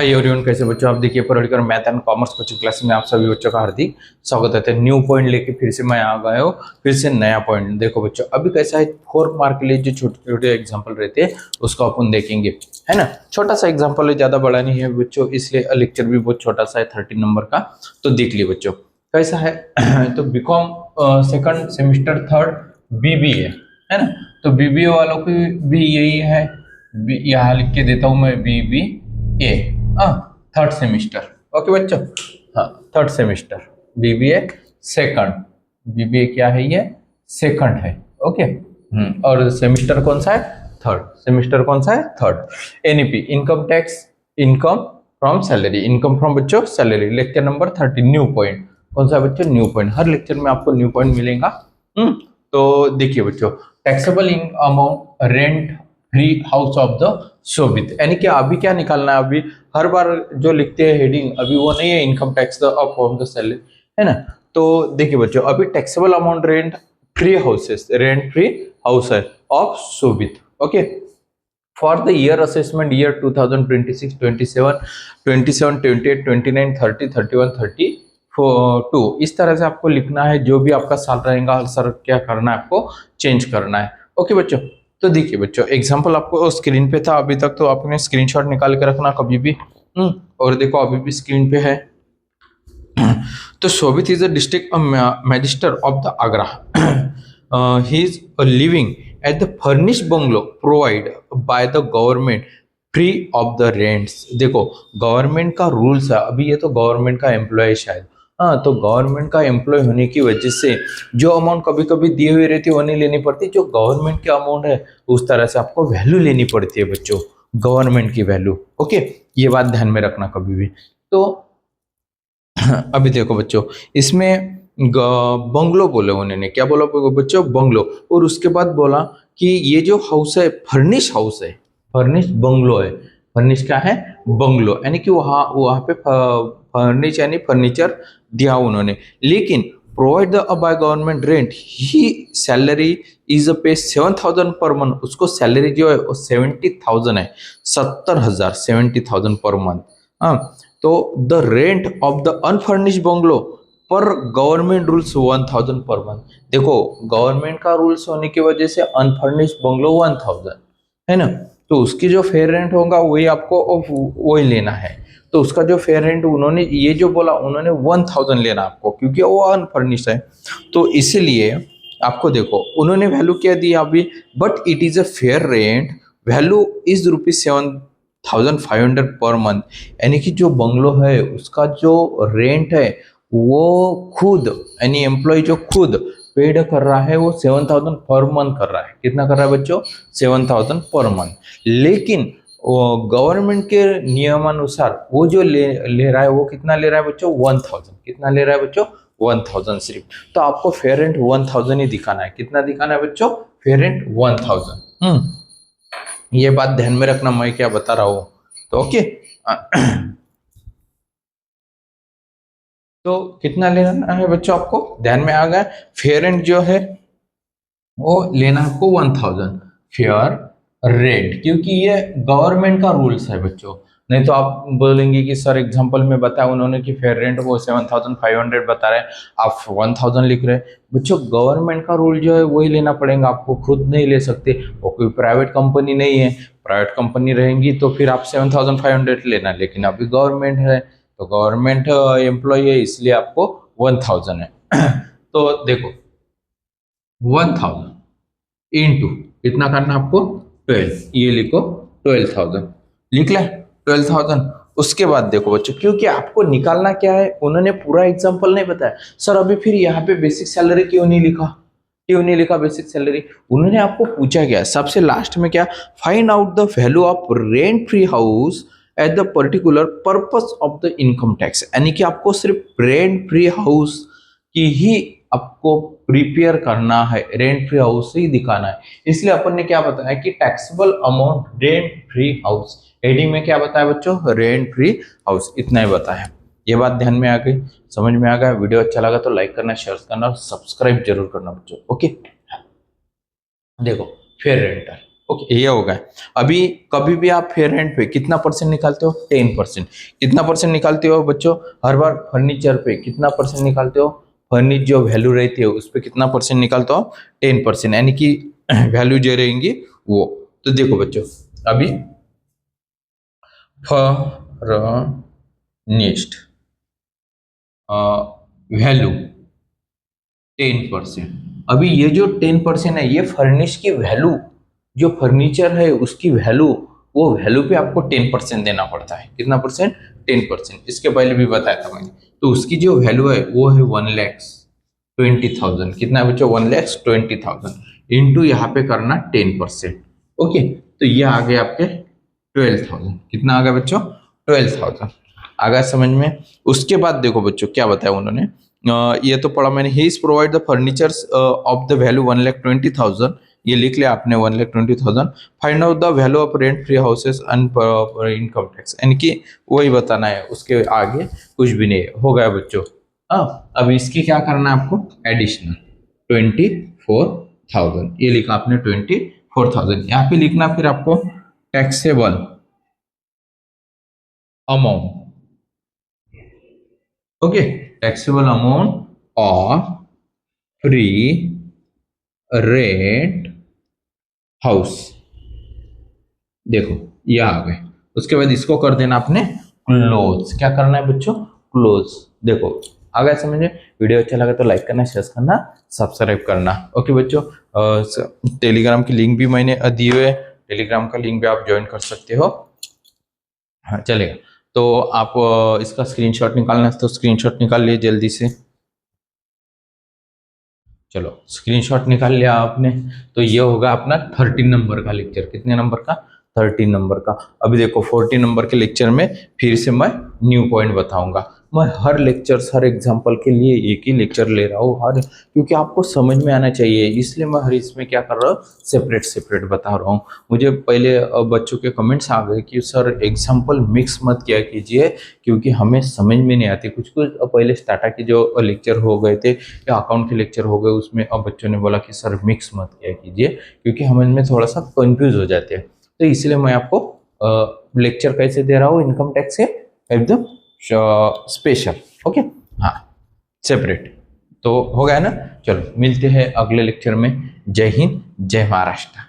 Hi everyone, कैसे बच्चों आप। देखिए political math and commerce coaching class में आप सभी बच्चों का हार्दिक स्वागत है। तो न्यू पॉइंट लेके फिर से मैं आ गया हूँ, फिर से नया पॉइंट। देखो बच्चों, अभी कैसा है, 4 मार्क के लिए जो छोटे छोटे एग्जाम्पल रहते हैं उसको अपन देखेंगे, है ना। छोटा सा एग्जाम्पल है, ज्यादा बड़ा नहीं है बच्चों, इसलिए लेक्चर भी बहुत छोटा सा है, 13 नंबर का। तो देख लिए बच्चों कैसा है। तो BCom second semester third BBA, है ना। तो बीबीए वालों की भी यही है, यहाँ लिख के देता हूँ मैं, बीबीए थर्ड सेमिस्टर। ओके बच्चों, हाँ third semester BBA second. BBA क्या है, ये सेकंड है। ओके, और सेमिस्टर कौन सा है, थर्ड। सेमिस्टर कौन सा है, third. NEP, income tax, income from salary, income from बच्चों salary. Lecture number 13, new point. कौन सा है बच्चों, न्यू पॉइंट। हर लेक्चर में आपको न्यू पॉइंट मिलेगा। तो देखिए बच्चों, taxable in amount rent free house of the Shobhit, यानी कि अभी क्या निकालना है। अभी हर बार जो लिखते हैं हेडिंग, अभी वो नहीं है income tax of the salary, है ना। तो देखिए बच्चों, अभी taxable amount rent free houses, rent free house है of Shobhit. Okay, for the year assessment year 2026 27 27 28 29 30 31 32, इस तरह से आपको लिखना है। जो भी आपका साल रहेगा, हर साल क्या करना है, आपको चेंज करना है। ओके बच्चों, तो देखिए बच्चों, एग्जांपल आपको स्क्रीन पे था अभी तक, तो आपने स्क्रीनशॉट निकाल के रखना कभी भी। और देखो अभी भी स्क्रीन पे है। तो Shobhit is a district magistrate of the Agra. He is living at the furnished bungalow provide by the government free of the rents. देखो गवर्नमेंट का रूल्स है, अभी ये तो गवर्नमेंट का एम्प्लॉय शायद, हाँ। तो गवर्नमेंट का एम्प्लॉय होने की वजह से जो अमाउंट कभी कभी दी हुई रहती है वो नहीं लेनी पड़ती। जो गवर्नमेंट की अमाउंट है उस तरह से आपको वैल्यू लेनी पड़ती है बच्चों, गवर्नमेंट की वैल्यू। ओके, ये बात ध्यान में रखना कभी भी। तो अभी देखो बच्चों, इसमें बंगलो बोले उन्होंने, क्या बोला बच्चों, बंगलो। और उसके बाद बोला कि ये जो हाउस है फर्निश हाउस है, फर्निश बंगलो है। फर्निश क्या है, बंगलो, यानी कि वहाँ वहाँ पे फर्निश यानी फर्नीचर दिया उन्होंने। लेकिन provide the by government rent he salary is a पे 7,000 पर मंथ। उसको सैलरी जो है वो 70,000 है, 70,000, 70,000 पर मंथ। हाँ, तो the rent of the unfurnished bungalow पर गवर्नमेंट रूल्स 1,000 पर मंथ। देखो गवर्नमेंट का रूल्स होने की वजह से अनफर्निश्ड बंगलो 1,000, है ना। तो उसकी जो फेयर रेंट होगा वही आपको वही लेना है। तो उसका जो फेयर रेंट उन्होंने ये जो बोला, उन्होंने 1,000 लेना आपको, क्योंकि वो अनफर्निश्ड है। तो इसीलिए आपको देखो उन्होंने वैल्यू क्या दी अभी, but it is a fair rent, value is ₹7,500 per month. यानी कि जो बंगलो है उसका जो रेंट है वो खुद, यानी एम्प्लॉय जो खुद पेड कर रहा है वो 7,000 पर मंथ कर रहा है। कितना कर रहा है बच्चों, 7,000 पर मंथ। लेकिन गवर्नमेंट के नियमानुसार वो जो ले रहा है वो कितना ले रहा है बच्चों, 1,000। कितना ले रहा है बच्चों, 1,000 सिर्फ। तो आपको फेयर रेंट 1,000 ही दिखाना है। कितना दिखाना है बच्चों, फेयर रेंट 1,000। ये बात ध्यान में रखना, मैं क्या बता रहा हूँ। तो ओके, तो कितना लेना है बच्चों, आपको ध्यान में आ गया। फेयर रेंट जो है वो लेना है आपको 1,000 फेयर रेट, क्योंकि ये गवर्नमेंट का रूल्स है बच्चों। नहीं तो आप बोलेंगे कि सर एग्जांपल में बताया उन्होंने कि फेयर रेंट वो 7,500 बता रहे हैं, आप 1,000 लिख रहे हैं। बच्चों गवर्नमेंट का रूल जो है वही लेना पड़ेगा आपको, खुद नहीं ले सकते। वो कोई प्राइवेट कंपनी नहीं है, प्राइवेट कंपनी रहेंगी तो फिर आप 7,500 लेना, लेकिन अभी गवर्नमेंट है तो गवर्नमेंट एम्प्लॉय है, इसलिए आपको 1,000 है। तो देखो 1,000 इंटू कितना करना आपको, 12, ये लिखो 12,000, लिख ले 12,000। उसके बाद देखो बच्चों, क्योंकि आपको निकालना क्या है, उन्होंने पूरा एग्जांपल नहीं बताया। सर अभी फिर यहाँ पे बेसिक सैलरी क्यों नहीं लिखा, क्यों नहीं लिखा बेसिक सैलरी। उन्होंने आपको पूछा क्या सबसे लास्ट में, क्या, find out the value of rent free house at the particular purpose of the income tax. यानी कि आपको सिर्फ रेंट फ्री हाउस की ही आपको प्रिपेयर करना है, रेंट फ्री हाउस ही दिखाना है। इसलिए अपन ने क्या बताया कि taxable amount rent free house, heading में क्या बताया बच्चों, रेंट फ्री हाउस, इतना ही बताया। ये बात ध्यान में आ गई, समझ में आ गया। वीडियो अच्छा लगा तो लाइक करना, शेयर करना और सब्सक्राइब जरूर करना बच्चों। ओके, देखो फेयर रेंटल, ओके, ये होगा। अभी कभी भी आप फेयर हैंड पे कितना परसेंट निकालते हो? 10%। कितना परसेंट निकालते हो बच्चों? हर बार फर्नीचर पे कितना परसेंट निकालते हो? फर्नीचर जो वैल्यू रहती है उस पर कितना परसेंट निकालते हो? 10%, यानी कि वैल्यू जो रहेंगी वो। तो देखो बच्चों, अभी फर्निश्ड वैल्यू 10%। अभी ये जो 10% है, ये फर्निश की वैल्यू, जो फर्नीचर है उसकी वैल्यू, वो वैल्यू पे आपको 10% देना पड़ता है। कितना परसेंट? 10%। इसके पहले भी बताया था मैंने। तो उसकी जो वैल्यू है वो है 1,20,000। कितना है बच्चों? 1,20,000 इंटू यहाँ पे करना 10%। ओके, तो ये आ गए आपके 12,000। कितना आ गया बच्चों? 12,000। आ गया समझ में? उसके बाद देखो बच्चों क्या बताया उन्होंने। ये तो पढ़ा मैंने। He is provide the furnitures of the value 1,20,000। ये लिख लिया आपने 1,20,000। Find out the value of rent free houses and income tax, यानी कि वही बताना है, उसके आगे कुछ भी नहीं है। हो गया बच्चों। अब इसकी क्या करना है आपको? एडिशनल 24,000। ये लिखा आपने 24,000। यहाँ पे लिखना फिर आपको taxable amount. Okay, taxable amount और फ्री रेंट हाउस। देखो ये आ गए। उसके बाद इसको कर देना आपने क्लोज। क्या करना है बच्चों? क्लोज। देखो आ गया समझ में? वीडियो अच्छा लगा तो लाइक करना, शेयर करना, सब्सक्राइब करना। ओके बच्चों, टेलीग्राम की लिंक भी मैंने दी हुई है। टेलीग्राम का लिंक भी आप ज्वाइन कर सकते हो। हाँ चलेगा। तो आप इसका स्क्रीनशॉट निकालना है तो स्क्रीनशॉट निकाल लिए जल्दी से। चलो स्क्रीनशॉट निकाल लिया आपने। तो ये होगा अपना 13 नंबर का लेक्चर। कितने नंबर का? 13 नंबर का। अभी देखो 14 नंबर के लेक्चर में फिर से मैं न्यू पॉइंट बताऊंगा। मैं हर लेक्चर, हर एग्जांपल के लिए एक ही लेक्चर ले रहा हूँ, हर, क्योंकि आपको समझ में आना चाहिए, इसलिए मैं हर इसमें क्या कर रहा हूँ, सेपरेट सेपरेट बता रहा हूँ। मुझे पहले बच्चों के कमेंट्स आ गए कि सर एग्जाम्पल मिक्स मत किया कीजिए, क्योंकि हमें समझ में नहीं आती। कुछ कुछ पहले स्टार्टा के जो लेक्चर हो गए थे या अकाउंट के लेक्चर हो गए, उसमें अब बच्चों ने बोला कि सर मिक्स मत किया कीजिए, क्योंकि हम इनमें थोड़ा सा कंफ्यूज हो जाते हैं। तो इसलिए मैं आपको लेक्चर कैसे दे रहा हूँ इनकम टैक्स के, एकदम स्पेशल। ओके, हाँ, सेपरेट। तो हो गया ना? चलो मिलते हैं अगले लेक्चर में। जय हिंद, जय महाराष्ट्र।